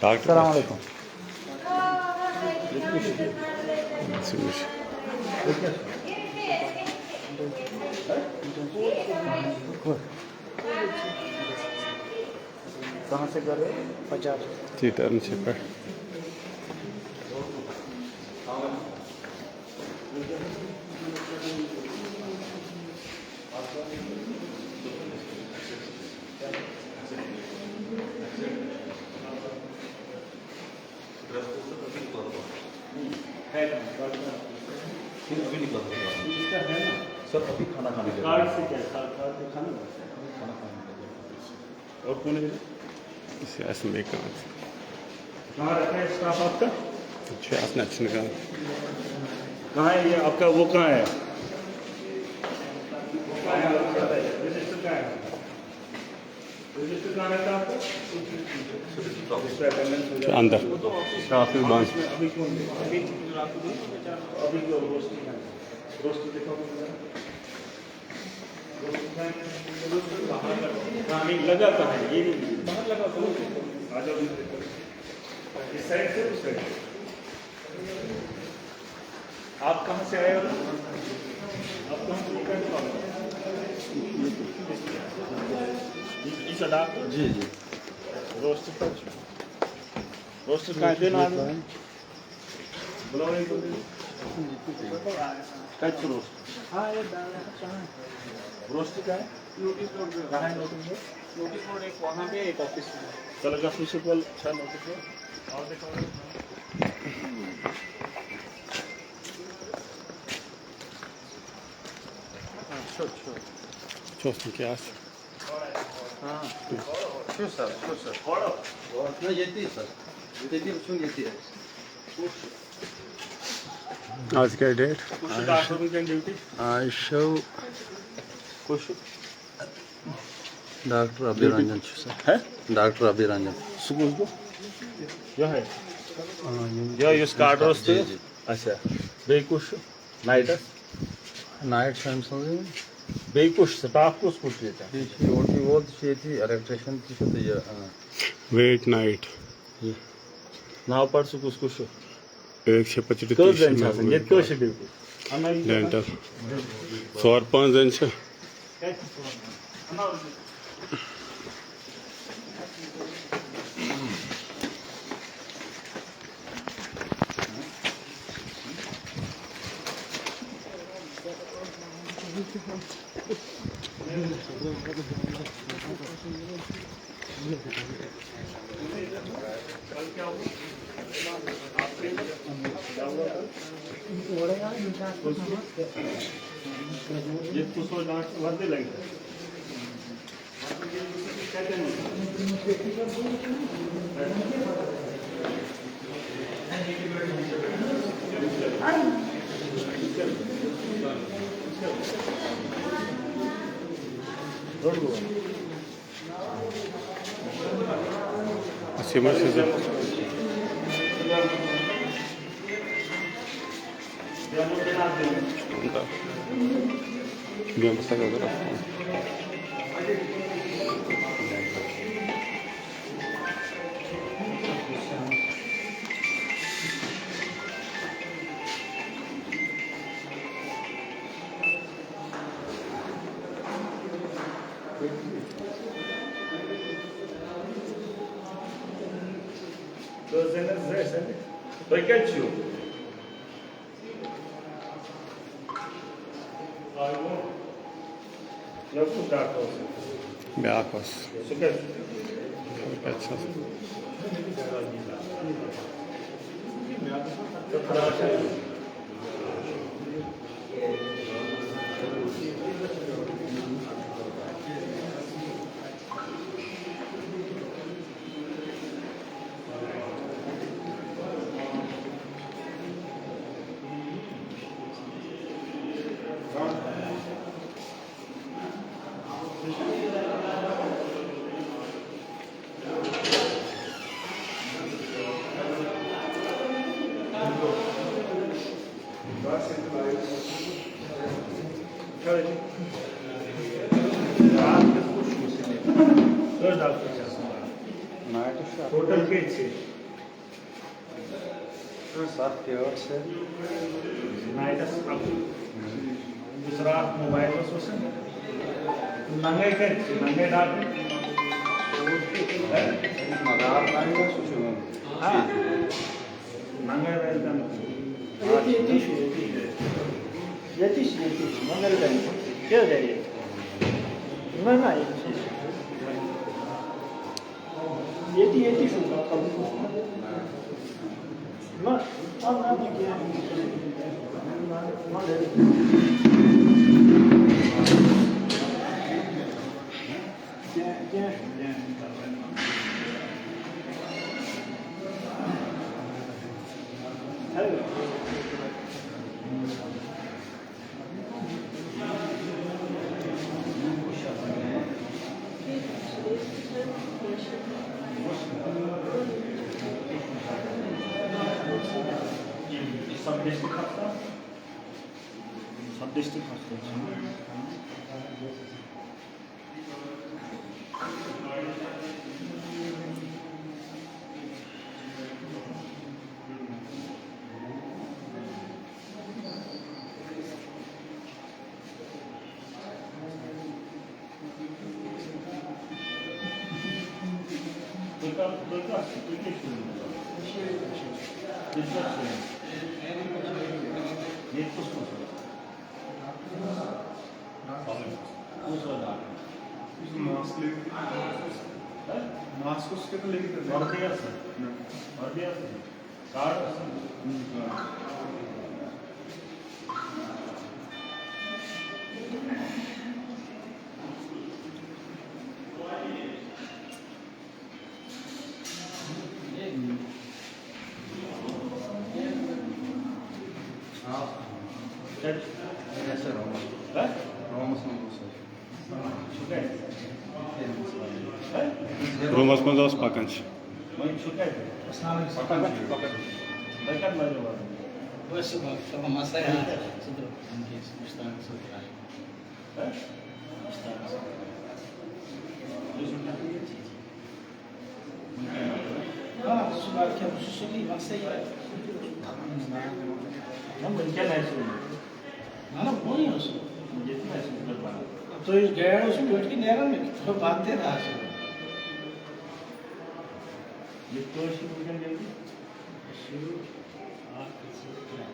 Assalamu alaikum. कहाँ से कर रहे हैं? 50 Chitarnship. सर अभी खाना खाने के कार्ड से क्या कार्ड से खाना और कौन है Сейчас мейкап. कहाँ रखा है स्टाफ आपका Сейчас начнем. कहाँ है ये आपका वो कहाँ है रजिस्टर कहाँ है रजिस्टर कहाँ रहता है आपका इसका अटेंडेंस हो जाए अंदर काफी बांस अभी क्यों अभी क्यों रोस्टी है रोस्टी देखो हाँ नहीं लगा कहाँ है ये नहीं बाहर लगा आ जाओ इस साइड से उस साइड आप कहाँ से आए हो आप कहाँ से इस अदा जी जी रोस्टर कहाँ देना बुलाओ कैसे रोस्ट हाँ ये रोस्ट क्या है नोटिस बोर्ड कहाँ है नोटिस बोर्ड एक वहाँ पे एक ऑफिस में चलो का प्रिंसिपल अच्छा नोटिस बोर्ड और देखो Чёрный киас. Şu sir. Ne yetti sir. Dediğim şun yetti. आज का डेट कुछ डॉक्टर की ड्यूटी आई शो कुछ डॉक्टर अभिरंजन है डॉक्टर अभिरंजन सुबह को यह है यह इस कार्ड रोस्ते अच्छा बेकुश नाइट नाइट सैमसंग बेकुश स्टाफ को कुछ देता है ओटी वो थी इलेक्ट्रिशियन की तो ये वेट नाइट नाव पर से कुछ 125 कल जन छासन ये कश ड्यूटी डेंटल 4-5 जन छ ये कुछ वर्दे लगे Асимаш за да. Бьем сагадра. Прикачу. Я куда косу? Бякос. Сукай. Пятьсот. टोटल के 6 सात के और से नाइटस अब दूसरा मोबाइल में सोचें नंगे के नंगे डाल मदार लाएगा सोचो हाँ नंगे रहता Yetiş, onları da şöyle değil. Bunlar ne yetiş? Yetiş oldu, kabul oldu. Ama anladım ki सब डिस्ट्रिक्ट हफ्ता सब डिस्ट्रिक्ट हफ्ता मास्क उसके तो लेके card Rumos com os pacantes. Mãe, chuta aí. Vai cá mais agora. Você vai falar mais aí. Ah, sugar que é o sushi, vai sair. Não, mas que é isso? Não, põe isso. ये तो ऐसे कर पा रहा तो इस गैर उसमें बैठ के नहर में तो बांधते रहा से ये तो ऐसे बुझन जाएगी शुरू आप किसी का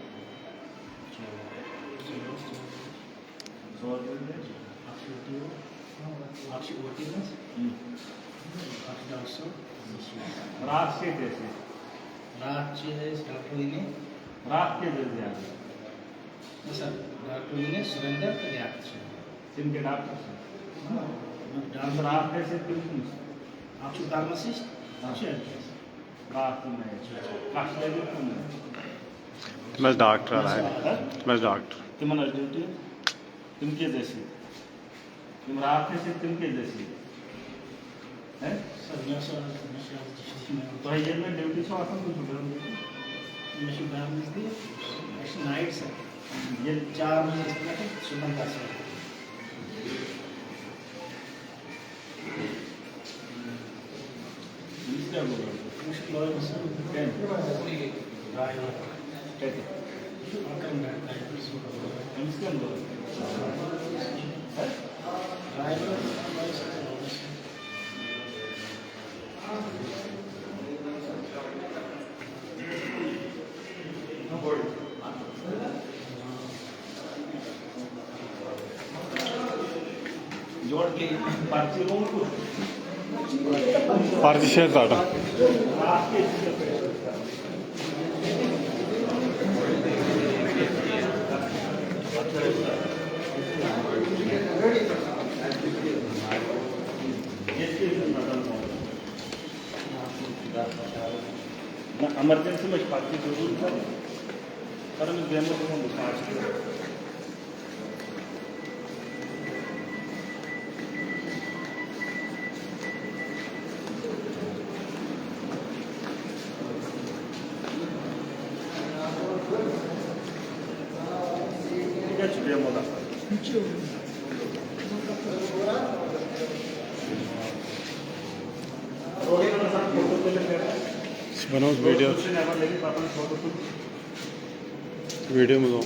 सौ रुपये आपसे ओटी में आप डालसो रात से कैसे रात चाहिए डॉक्टर ने रात के जल्दी आ गए सर डॉक्टर ने सुरेंद्र का याद है जिनके डॉक्टर से डॉक्टर रात कैसे बिल्कुल आप फार्मासिस्ट रात में काश लगे तुम Mas doctor आया Mas doctor तुम्हारा ड्यूटी तुमके जैसी तुम रात कैसे तुमके जैसी है सर मैं सर तो ये में ड्यूटी से आता हूँ सुबह मैं सुबह में दी नाइट सर ये 4 बजे तक सुबह का सर क्या बोल रहे हो मुश्किल है सर ड्राइवर कैसे आकर बैठता है इसके अंदर ड्राइवर जोड़ के पर्ची रूम को Parti şey zaten. रात के emergency में पार्टी जरूर था पर मैं गेम को पाँच क्या छुट्टियाँ मोदा बनाओ वीडियो वीडियो में दो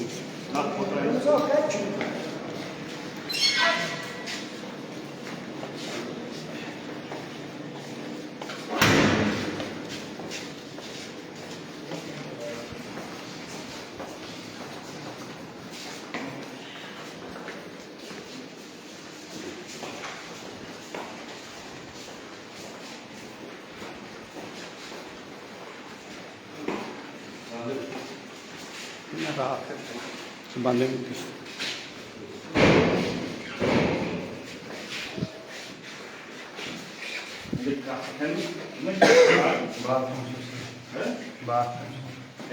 बांधे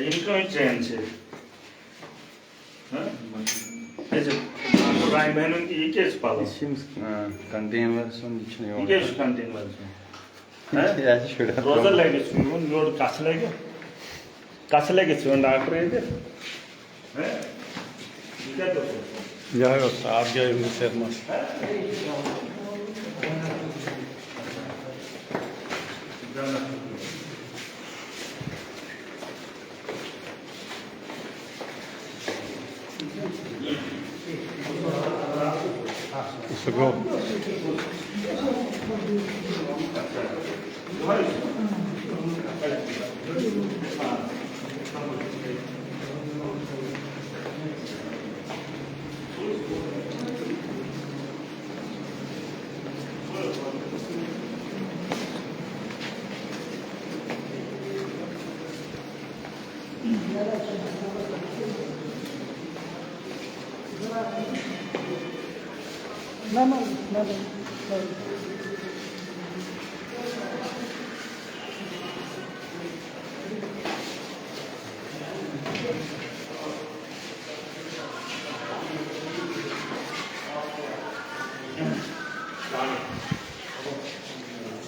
इनको ही चैन से राय बहनों की ये केस पालो ये केस कंटेनर्स में रोजर लगे सुनो नोड कसलेगे सुनो डॉक्टर है हैं क्या तो जाओ आप जाओ सर मस्त उसको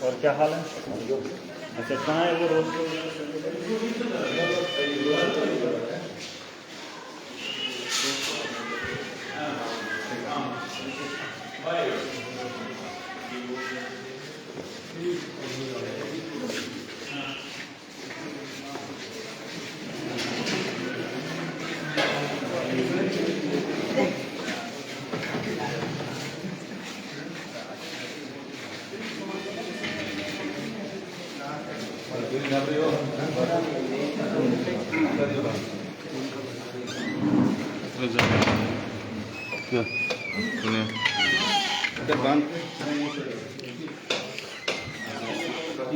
और क्या हाल है अच्छा कहाँ है वो रोज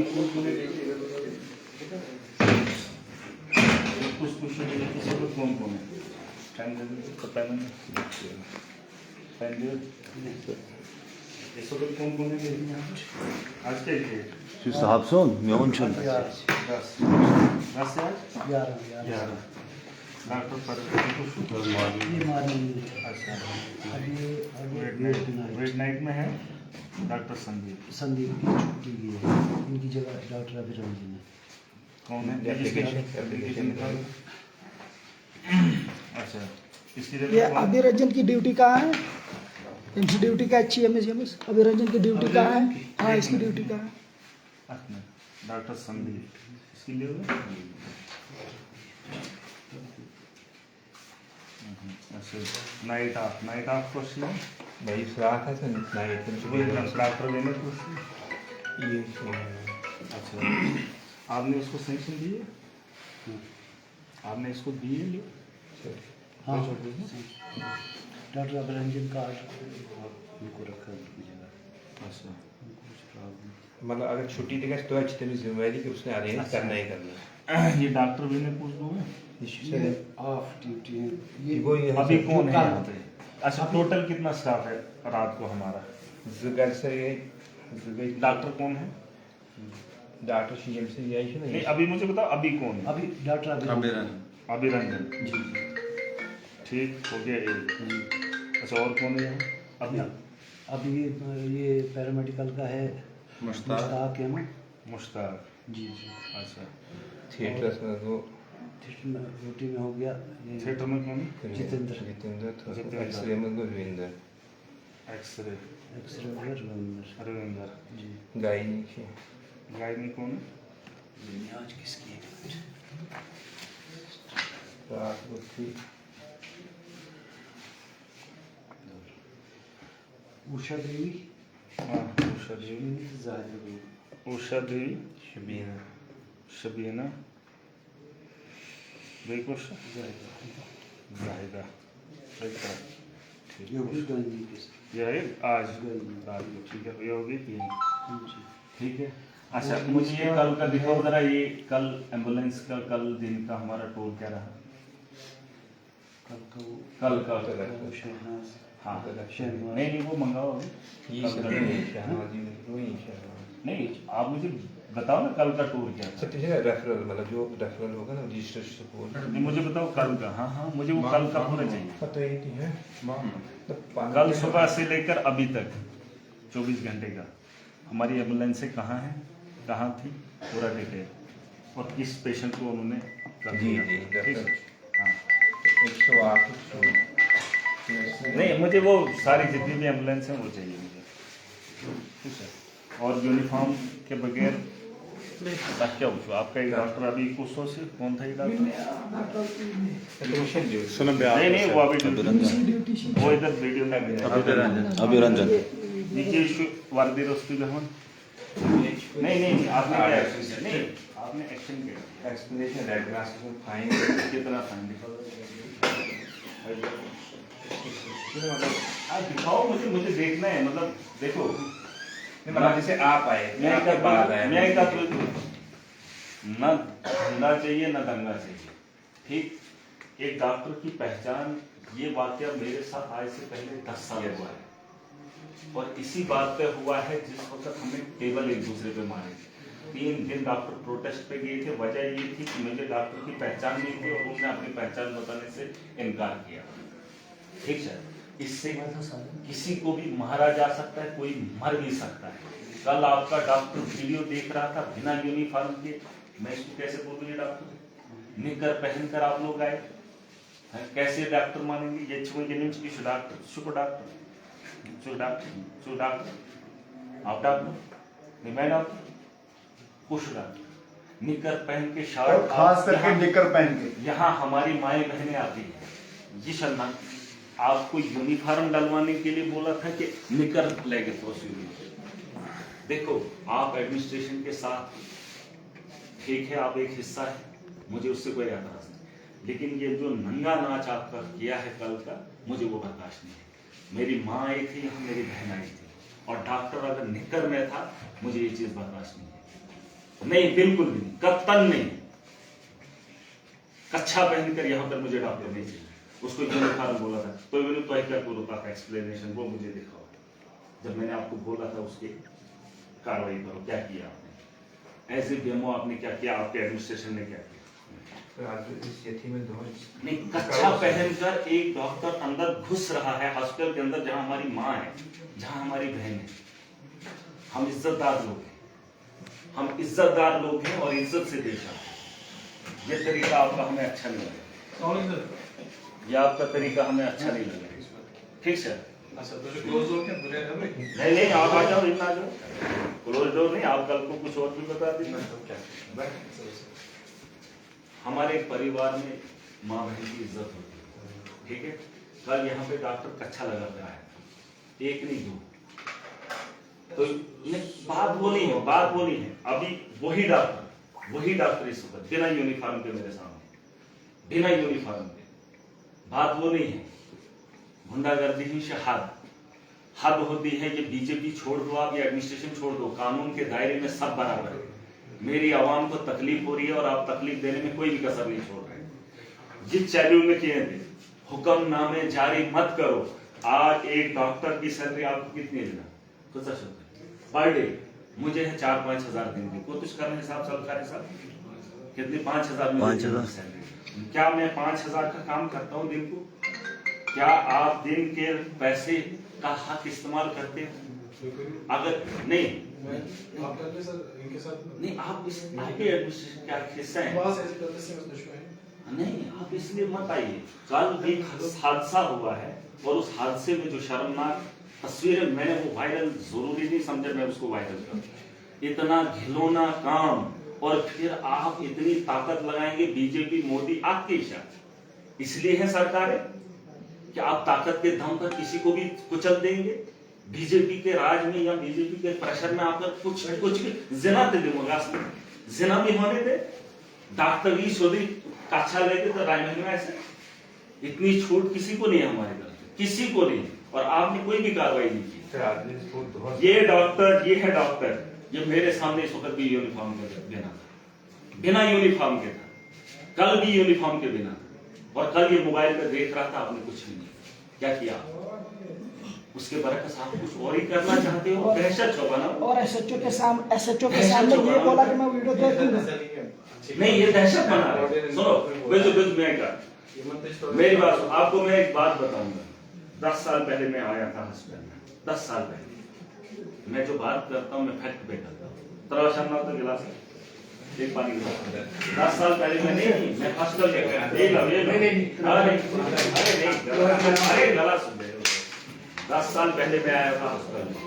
कौन कौन है कौन कौन है आज के Şu Samsun, yoğun çöndü. nasıl यार डॉक्टर पर वेट नाइट में है डॉक्टर संदीप की छुट्टी की है इनकी जगह डॉक्टर अभिरंजन है कौन है अच्छा इसकी ये जगह अभिरंजन की ड्यूटी कहाँ है इनकी ड्यूटी का HMS अभिरंजन की ड्यूटी कहाँ है हाँ इसकी ड्यूटी कहाँ है डॉक्टर संदीप इसके लिए अच्छा नाइट ऑफ क्वेश्चन भाई सुराख है सर नाइट डॉक्टर लेने ये अच्छा आपने उसको सैंक्शन दिए आपने इसको दिए लिए हाँ डॉक्टर अभिरंजन का उनको रखा उनकी जगह अच्छा मतलब अगर छुट्टी देगा तो अच्छी तरह जिम्मेदारी कि उसने अरेंज करना ही करना ये डॉक्टर भी ने पूछ दूंगा ये ऑफ ड्यूटी है वो ये अभी कौन है यहाँ पे अच्छा टोटल कितना स्टाफ है रात को हमारा जुगर से ये डॉक्टर कौन है डॉक्टर सीएम से यही है नहीं ना अभी मुझे बताओ अभी कौन है अभी डॉक्टर अभिरंजन जी ठीक हो गया एक अच्छा और कौन है यहाँ अभी अभी ये पैरामेडिकल का है मुश्ताक है ना मुश्ताक जी जी अच्छा थिएटर में वो ड्यूटी में हो गया ये थिएटर में कौन जितेंद्र एक्सरे में गोविंदर एक्सरे एक्सरे हो गया रविंदर रविंदर जी गायनी की गायनी कौन है आज किसकी है? रात को थी उषा देवी, हाँ उषा देवी, उषा देवी, शबीना देखो जाहिदा, ठीक है ये है आज रात को, ठीक है ये होगी 3, ठीक है। अच्छा मुझे ये कल का दिखाओ जरा, ये कल एम्बुलेंस का कल दिन का हमारा टूर क्या रहा? कल का हाँ नहीं वो मंगाओ अभी। नहीं आप मुझे बताओ ना कल का टूर क्या था? रेफरल मतलब जो रेफरल होगा ना रजिस्टर नहीं मुझे बताओ कल का। हाँ हाँ मुझे वो कल का पूरा चाहिए। पता ही नहीं है कल सुबह से लेकर अभी तक 24 घंटे का हमारी एम्बुलेंसें कहाँ हैं, कहाँ थी, पूरा डिटेल, और किस पेशेंट को उन्होंने कर दिया। ठीक है हाँ 108 नहीं मुझे वो सारी जितनी भी एम्बुलेंस हैं वो चाहिए मुझे, ठीक है। और यूनिफॉर्म के बगैर क्या पूछो आपका एक डॉक्टर अभी कुछ से कौन था ये डॉक्टर? सुनो नहीं नहीं वो अभी वो इधर वीडियो में अभिरंजन नीचे वर्दी रोस्ती गहन नहीं नहीं आपने क्या एक्शन किया? नहीं आपने एक्शन किया एक्सप्लेनेशन रेड ग्लास में फाइन कितना फाइन आप दिखाओ मुझे देखना है, मतलब देखो मतलब जैसे आप आए मैं आपके बाद आए मैं क्या ना धंधा चाहिए ना दंगा चाहिए, ठीक। एक डॉक्टर की पहचान, ये वाकया मेरे साथ आज से पहले 10 साल हुआ है और इसी बात पे हुआ है जिस वक्त हमें टेबल एक दूसरे पे मारे। 3 दिन डॉक्टर प्रोटेस्ट पे गए थे, वजह ये थी कि मुझे डॉक्टर की पहचान नहीं थी और उन्होंने अपनी पहचान बताने से इनकार किया, ठीक है। इससे किसी को भी मारा जा सकता है, कोई मर भी सकता है। कल आपका डॉक्टर वीडियो देख रहा था बिना यूनिफॉर्म के, मैं इसको कैसे बोलूँ? ये डॉक्टर निकर पहनकर आप लोग आए, कैसे डॉक्टर मानेंगे? ये डॉक्टर आप डॉक्टर नहीं, मैं डॉक्टर कुछ डॉक्टर निकर पहन के शर्ट, खास करके निकर पहन के यहाँ हमारी माएँ बहनें आती हैं। जी सलमान आपको यूनिफॉर्म डलवाने के लिए बोला था कि निकर लेके प्रोसीड्यूर। देखो आप एडमिनिस्ट्रेशन के साथ ठीक है, आप एक हिस्सा है, मुझे उससे कोई एतराज नहीं, लेकिन ये जो नंगा नाच आपका किया है कल का, मुझे वो बर्दाश्त नहीं है। मेरी माँ आई थी यहाँ, मेरी बहन आई थी, और डॉक्टर अगर निकर में था, मुझे ये चीज बर्दाश्त नहीं है। नहीं बिल्कुल भी नहीं, कत्तन नहीं। कच्छा पहनकर यहाँ पर मुझे डॉक्टर नहीं चाहिए। उसको यूनिफॉर्म बोला था तो मैंने तो क्या करो का एक्सप्लेनेशन वो मुझे दिखाओ। जब मैंने आपको बोला था उसकी कार्रवाई करो, क्या किया आपने? एज ए बीएमओ आपने क्या किया? आपके एडमिनिस्ट्रेशन ने क्या किया? नहीं, कच्छा पहनकर एक डॉक्टर अंदर घुस रहा है हॉस्पिटल के अंदर, जहां हमारी माँ है, जहां हमारी बहन है। हम इज्जतदार लोग हैं, हम इज्जतदार लोग हैं और इज्जत से पेश आते हैं। ये तरीका आपका हमें अच्छा नहीं लगा, ये आपका तरीका हमें अच्छा नहीं लगा, ठीक है। नहीं नहीं आप आ जाओ, इतना आ जाओ, क्लोज डोर नहीं। आप कल को कुछ और भी बता दीजिए। हमारे परिवार में माँ बहन की इज्जत होती है, ठीक है। कल यहाँ पे डॉक्टर कच्छा लगा कर आया, एक नहीं दो, तो बात बोली है अभी वही डॉक्टर इस वक्त बिना यूनिफॉर्म के मेरे सामने, बिना यूनिफॉर्म के। बात वो नहीं है, गुंडागर्दी ही से हद होती है। ये बीजेपी छोड़ दो, आप ये एडमिनिस्ट्रेशन छोड़ दो, कानून के दायरे में सब बराबर है। मेरी आवाम को तकलीफ हो रही है और आप तकलीफ देने में कोई भी कसर नहीं छोड़ रहे। जिस शेड्यूल में किए थे हुक्मनामे जारी मत करो। आज एक डॉक्टर की सैलरी आपको कितनी देना? पर डे मुझे है 4-5 हजार दिन की, कुछ करने हिसाब सरकार हिसाब कितनी 5,000 सैलरी। क्या मैं 5,000 का काम करता हूँ दिन को? क्या आप दिन के पैसे का हक इस्तेमाल करते हो? अगर नहीं आप आपके एडमिनिस्ट्रेशन क्या हिस्सा है नहीं, आप इसलिए मत आइए। कल एक हादसा हुआ है और उस हादसे में जो शर्मनाक तस्वीरें मैंने वो वायरल जरूरी नहीं समझा मैं उसको वायरल करूं। इतना घिनौना काम और फिर आप इतनी ताकत लगाएंगे, बीजेपी मोदी आपके साथ इसलिए है सरकारें कि आप ताकत के दम पर किसी को भी कुचल देंगे। बीजेपी के राज में या बीजेपी के प्रेशर में आप कुछ भी जिना जिना भी होने दे, डॉक्टर की शोधी कक्षा लेके तो राय में ऐसे इतनी छूट किसी को नहीं है हमारे तरफ से, किसी को नहीं। और आपने कोई भी कार्रवाई नहीं की। ये डॉक्टर, ये है डॉक्टर, ये मेरे सामने इस वक्त भी यूनिफॉर्म के बिना था, बिना यूनिफॉर्म के था, कल भी यूनिफॉर्म के बिना था, और कल ये मोबाइल पे देख रहा था। आपने कुछ भी नहीं क्या किया, उसके बरकस आप कुछ और ही करना चाहते हो, दहशत छुपाना। और एसएचओ के सामने ये बोला कि मैं वीडियो देखूंगा। नहीं, ये दहशत बना रहे हैं। सुनो, मेरी बात सुनो, आपको मैं एक बात बताऊंगा। 10 साल पहले मैं आया था हॉस्पिटल में, 10 साल पहले। मैं जो बात करता हूँ मैं फैक्ट पे करता हूँ। तरह तो गिलास है, एक पानी गिलास। 10 साल पहले मैं नहीं, मैं हॉस्पिटल गया। अरे गला सुन ले। 10 साल पहले मैं आया था हॉस्पिटल में।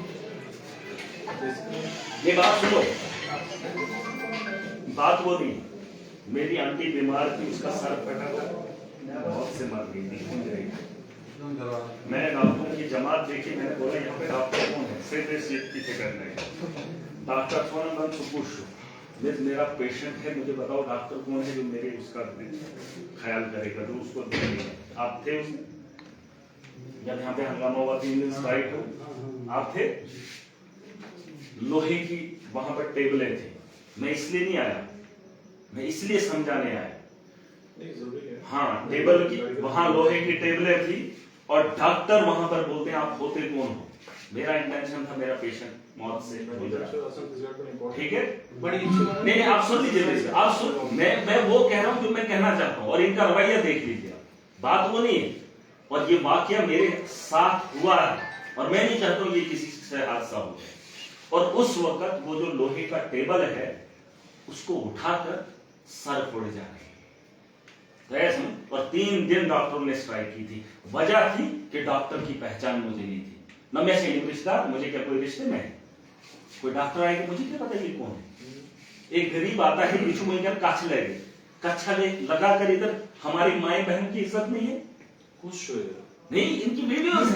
ये बात सुनो, बात वो नहीं, मेरी आंटी बीमार थी, उसका सर फटा था, बहुत से मर गई थी। मैंने डॉक्टरों की जमात देखी, मैंने बोला यहाँ पे डॉक्टर कौन है, सिर्फ पीछे करना है। डॉक्टर सोनम सुपुष, मेरा पेशेंट है, मुझे बताओ डॉक्टर कौन है जो मेरे उसका ख्याल करेगा, जो उसको देखेगा। आप थे उसमें जब यहाँ पे हंगामा हुआ, 3 दिन स्ट्राइक हो, आप थे। लोहे की वहां पर टेबलें थी, मैं इसलिए नहीं आया, मैं इसलिए समझाने आया। हाँ, टेबल की वहां लोहे की टेबलें थी और डॉक्टर वहां पर बोलते हैं आप होते कौन हो। मेरा इंटेंशन था मेरा पेशेंट मौत से हो जाए, ठीक है। नहीं, आप सुन लीजिए, आप सुन, मैं वो कह रहा हूं जो मैं कहना चाहता हूं, और इनका रवैया देख लीजिए। बात वो नहीं है, और ये वाकया मेरे साथ हुआ है, और मैं नहीं चाहता हूं ये किसी से हादसा हो जाए। और उस वक्त वो जो लोहे का टेबल है उसको उठाकर सर फोड़ जा रहे हैं। और 3 दिन डॉक्टरों ने स्ट्राइक की थी। वजह थी कि डॉक्टर की पहचान मुझे नहीं थी, न मैं से रिश्तेदार, मुझे क्या कोई रिश्ते में है। कोई डॉक्टर आएगा मुझे क्या पता ये कौन है। एक गरीब आता है बिच्छू मुझे कच्छा ले लगा कर, इधर हमारी माए बहन की इज्जत नहीं है। खुश नहीं, इनकी वीडियोस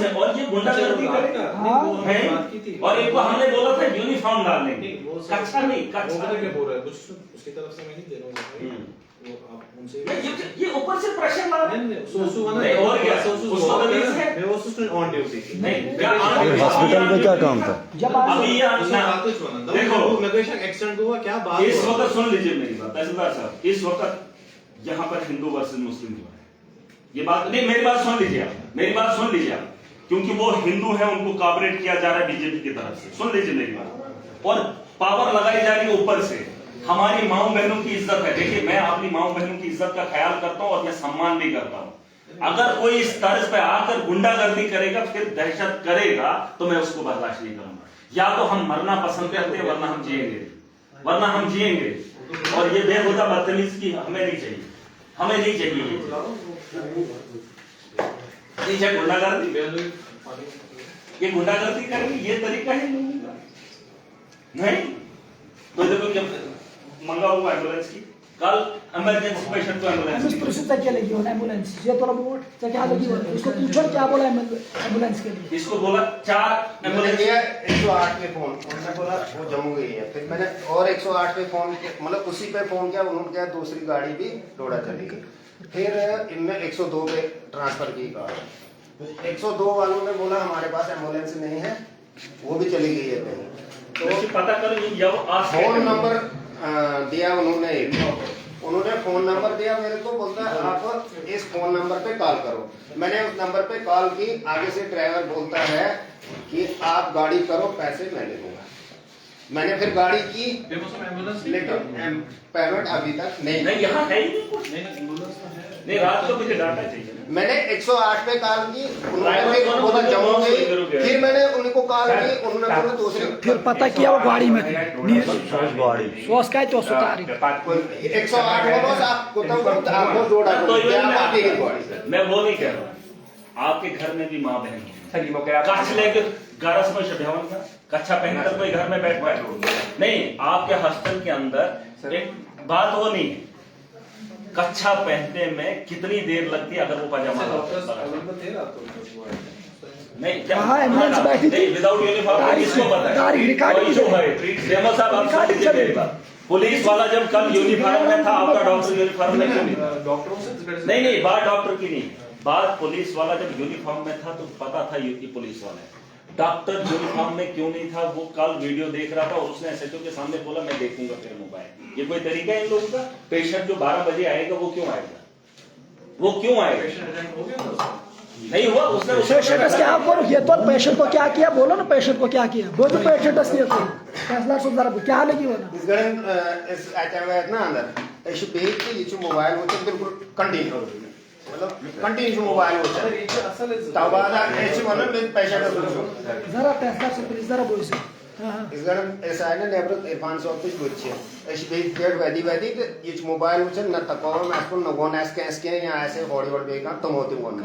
है और ये गुंडागर्दी करेंगे। और एक को हमने बोला था यूनिफॉर्म डालने की, कच्छा नहीं, कच्छा बोल रहा है कुछ उसकी तरफ से मैं नहीं दे रहा हूं। वो आप उनसे ये ऊपर से प्रेशर ला रहे हैं। सोसु नहीं, और क्या, उसको तो नहीं है। मैं वो सिस्टम ऑन ड्यूटी थी। नहीं, हॉस्पिटल में क्या काम था? जब अभी ये देखो इमिग्रेशन एक्सीडेंट हुआ, क्या बात। इस वक्त सुन लीजिए मेरी बात तहसीलदार साहब, इस वक्त यहाँ पर हिंदू वर्सेस मुस्लिम हुआ है। ये बात नहीं, मेरी बात सुन लीजिए आप, मेरी बात सुन लीजिए आप, क्योंकि वो हिंदू है, उनको कॉपरेट किया जा रहा है बीजेपी की तरफ से। सुन लीजिए मेरी बात, और पावर लगाई जा रही है ऊपर से। हमारी माओ बहनों की इज्जत है। देखिए, मैं अपनी माओ बहनों की इज्जत का ख्याल करता हूं और मैं सम्मान भी करता हूं। अगर कोई इस तर्ज पे आकर गुंडागर्दी करेगा, फिर दहशत करेगा, तो मैं उसको बर्दाश्त नहीं करूंगा। या तो हम मरना पसंद करते हैं, वरना हम जिएंगे, और ये बेहुदा बदतमीज की हमें नहीं चाहिए, हमें नहीं चाहिए। गुंडागर्दी, ये गुंडागर्दी करेंगे, ये तरीका है नहीं। तो देखो क्या मंगा हुआ एम्बुलेंस की, कल इमरजेंसी पेशेंट को एम्बुलेंस प्रोसेस क्या लगी होना एम्बुलेंस ये तो बोल तो क्या लगी होना, इसको पूछो क्या बोला एम्बुलेंस के लिए। इसको बोला 4 एम्बुलेंस 108 पे फोन, उन्होंने बोला वो जम्मू गई है। फिर मैंने और 108 पे फोन, मतलब उसी पे फोन किया, उन्होंने क्या दूसरी गाड़ी भी रोड़ा चली गई। फिर इनने 102 पे ट्रांसफर की कार। 102 वालों ने बोला हमारे पास एम्बुलेंस नहीं है, वो भी चली गई है कहीं। तो पता करो फोन नंबर दिया उन्होंने फोन नंबर दिया मेरे को, बोलता है आप इस फोन नंबर पे कॉल करो। मैंने उस नंबर पे कॉल की, आगे से ड्राइवर बोलता है कि आप गाड़ी करो, पैसे मैं ले लूंगा। मैंने फिर गाड़ी की, लेकिन पेमेंट अभी तक नहीं यहाँ है ही नहीं कुछ। नहीं, रात को मुझे डाटा चाहिए। मैंने 108 पे कॉल की, उन्होंने बोला जम्मू गई। फिर मैंने उनको कॉल की, उन्होंने बोला दूसरी। फिर पता किया वो गाड़ी में थी, सोच का तो 108 बोलो आपको, तो आपको जोड़ा मैं वो नहीं कह रहा। आपके घर में भी माँ बहन काच लेके गारस में शभ्यावन का कच्छा पहनकर कोई घर में बैठता है? नहीं, आपके हॉस्टल के अंदर एक बात वो नहीं है, कच्छा पहनने में कितनी देर लगती है अगर वो पजामा नहीं क्या हाँ, एम्बुलेंस बैठी थी। विदाउट यूनिफॉर्म किसको पता है? गाड़ी रिकॉर्डिंग जो है फेमस साहब आप रिकॉर्डिंग सुन लीजिए चलेगी। मेरी बात। पुलिस वाला जब कल यूनिफॉर्म में था, आपका डॉक्टर यूनिफॉर्म में क्यों नहीं था? डॉक्टरों से नहीं बात डॉक्टर की नहीं, बात पुलिस वाला जब यूनिफॉर्म में था तो पता था ये पुलिस वाला है। डॉक्टर यूनिफॉर्म में क्यों नहीं था? वो कल वीडियो देख रहा था और उसने एसएचओ के सामने बोला मैं देखूंगा फिर मोबाइल। ये कोई तरीका है इन लोगों का? पेशेंट जो 12 बजे आएगा वो क्यों आएगा? वो क्यों आएगा? नहीं हुआ उसने पेशेंट क्या बोलो, ये तो पेशेंट को क्या किया बोलो ना, पेशेंट को क्या किया वो तो पेशेंट किया तो फैसला सुधार क्या लगी वो ना इस गरन इस अचानक ना अंदर ऐसे पेज की ये मोबाइल वो तो बिल्कुल कंटिन्यू मतलब कंटिन्यू मोबाइल वो चल तब बाद ऐसे मानो मैं पैसा का सोचो जरा फैसला से प्लीज जरा बोल से इस गरन ऐसा है ना नेबर इरफान से कुछ बच्चे ऐसे पेज पेड़ वैदी तो ये मोबाइल वो चल न तको मैं इसको न गोन ऐसे या ऐसे हॉडी हॉडी बेका तुम होते गोन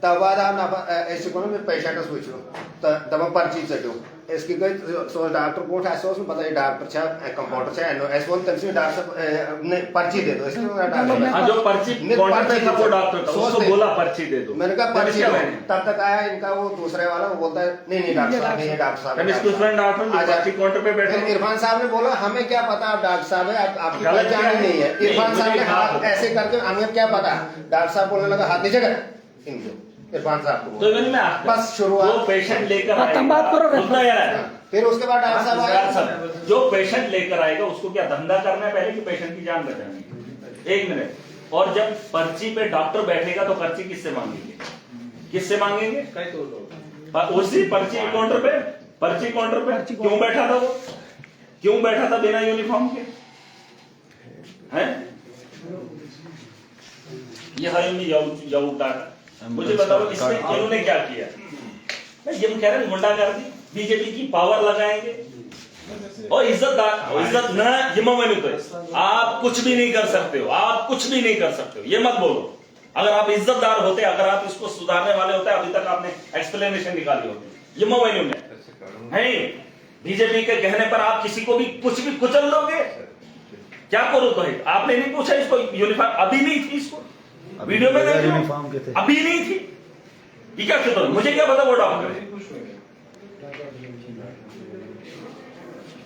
तब बाद आप ऐसे को मैं पैसा का सोचो तो दम पर्ची चलो इसकी गई सो डॉक्टर को ऐसे उसमें पता है डॉक्टर छा कंपाउंडर छा नो ऐसे बोल तब से डॉक्टर ने पर्ची दे दो इसके डॉक्टर हाँ जो पर्ची काउंटर पे था वो डॉक्टर था उसको बोला पर्ची दे दो। मैंने कहा पर्ची दो तब तक आया इनका वो दूसरे वाला वो बोलता है नहीं डॉक्टर साहब नहीं है डॉक्टर साहब इसके फ्रेंड डॉक्टर पर्ची काउंटर पे बैठे। फिर इरफान साहब ने बोला हमें क्या पता आप डॉक्टर साहब है आपकी पहचान ही नहीं है। इरफान साहब ने हाथ ऐसे करके हमें क्या पता, डॉक्टर साहब बोलने लगा हाथ नीचे कर इनको इरफान साहब को तो मैंने मैं बस शुरुआत वो पेशेंट लेकर खत्म बात करो रुकना यार। फिर उसके बाद डॉक्टर साहब आए जो पेशेंट लेकर आएगा उसको क्या धंधा करना है पहले कि पेशेंट की जान बचानी? एक मिनट। और जब पर्ची पे डॉक्टर बैठेगा तो पर्ची किससे मांगेंगे? किससे मांगेंगे? उसी पर्ची काउंटर पे, पर्ची काउंटर पे क्यों बैठा था वो? क्यों बैठा था बिना यूनिफॉर्म के? हैं? ये हरी उठा मुझे बताओ इसमें इन्होंने क्या किया? ये कह रहे हैं गुंडागर्दी, बीजेपी की पावर लगाएंगे और इज्जत न जिम्मेवारी तो आप कुछ भी नहीं कर सकते हो, आप कुछ भी नहीं कर सकते हो, ये मत बोलो। अगर आप इज्जतदार होते, अगर आप इसको सुधारने वाले होते, अभी तक आपने एक्सप्लेनेशन निकाली होती। जिम्मेवारी में है बीजेपी के कहने पर आप किसी को भी कुछ भी कुचल दोगे? क्या करो तो है? आपने नहीं पूछा इसको यूनिफॉर्म अभी नहीं थी, इसको वीडियो में यूनिफॉर्म के थे, अभी नहीं थी, ये क्या कहते? मुझे क्या पता वो डॉक्टर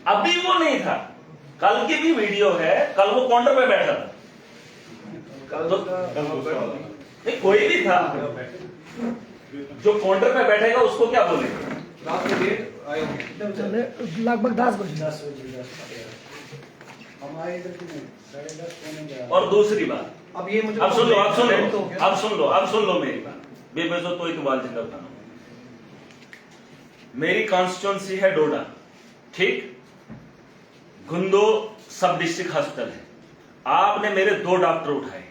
अभी वो नहीं था। कल की भी वीडियो है, कल वो काउंटर पे बैठा था तो नहीं कोई भी था जो काउंटर पे बैठेगा उसको क्या बोलेगा? लगभग 10 बजे और दूसरी बात अब ये मुझे अब सुन लो, अब सुन लो मेरी बात बेबेजो तो इकबाल जिंदा बताना। मेरी कॉन्स्टिट्यूंसी है डोडा, ठीक? गुंदो सब डिस्ट्रिक्ट हॉस्पिटल है। आपने मेरे 2 डॉक्टर उठाए,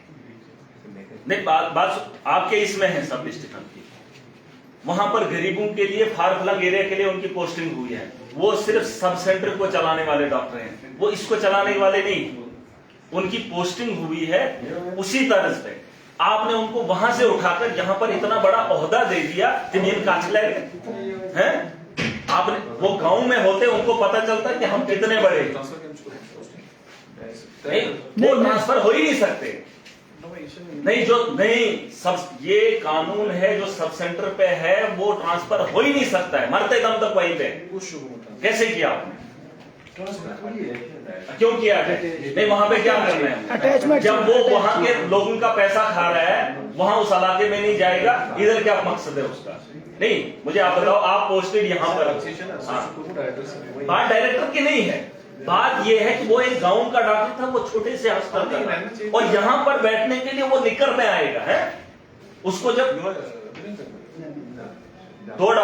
नहीं बात आपके इसमें है सब डिस्ट्रिक्ट की, वहां पर गरीबों के लिए फारफलंग एरिया के लिए उनकी पोस्टिंग हुई है। वो सिर्फ सब सेंटर को चलाने वाले डॉक्टर हैं, वो इसको चलाने वाले नहीं, उनकी पोस्टिंग हुई है उसी तरह पे। आपने उनको वहां से उठाकर यहां पर इतना बड़ा ओहदा दे दिया कि नींद काट ले हैं। आपने वो गांव में होते उनको पता चलता है कि हम कितने बड़े नहीं, वो ट्रांसफर हो ही नहीं सकते। नहीं जो नहीं सब ये कानून है जो सब सेंटर पे है वो ट्रांसफर हो ही नहीं सकता है, मरते दम तक वहीं पे। कैसे किया आपने? क्यों किया है? नहीं वहां पे क्या करना है? अटैचमेंट जब वो वहां के लोगों का पैसा खा रहा है, वहां उस इलाके में नहीं जाएगा, इधर क्या मकसद है उसका? नहीं मुझे आप बताओ, आप पोस्टेड यहां पर, बात डायरेक्टर की नहीं है, बात यह है कि वो एक गांव का डॉक्टर था, वो छोटे से अस्पताल का, और यहां पर बैठने के लिए वो निकर में आएगा है। उसको जब 2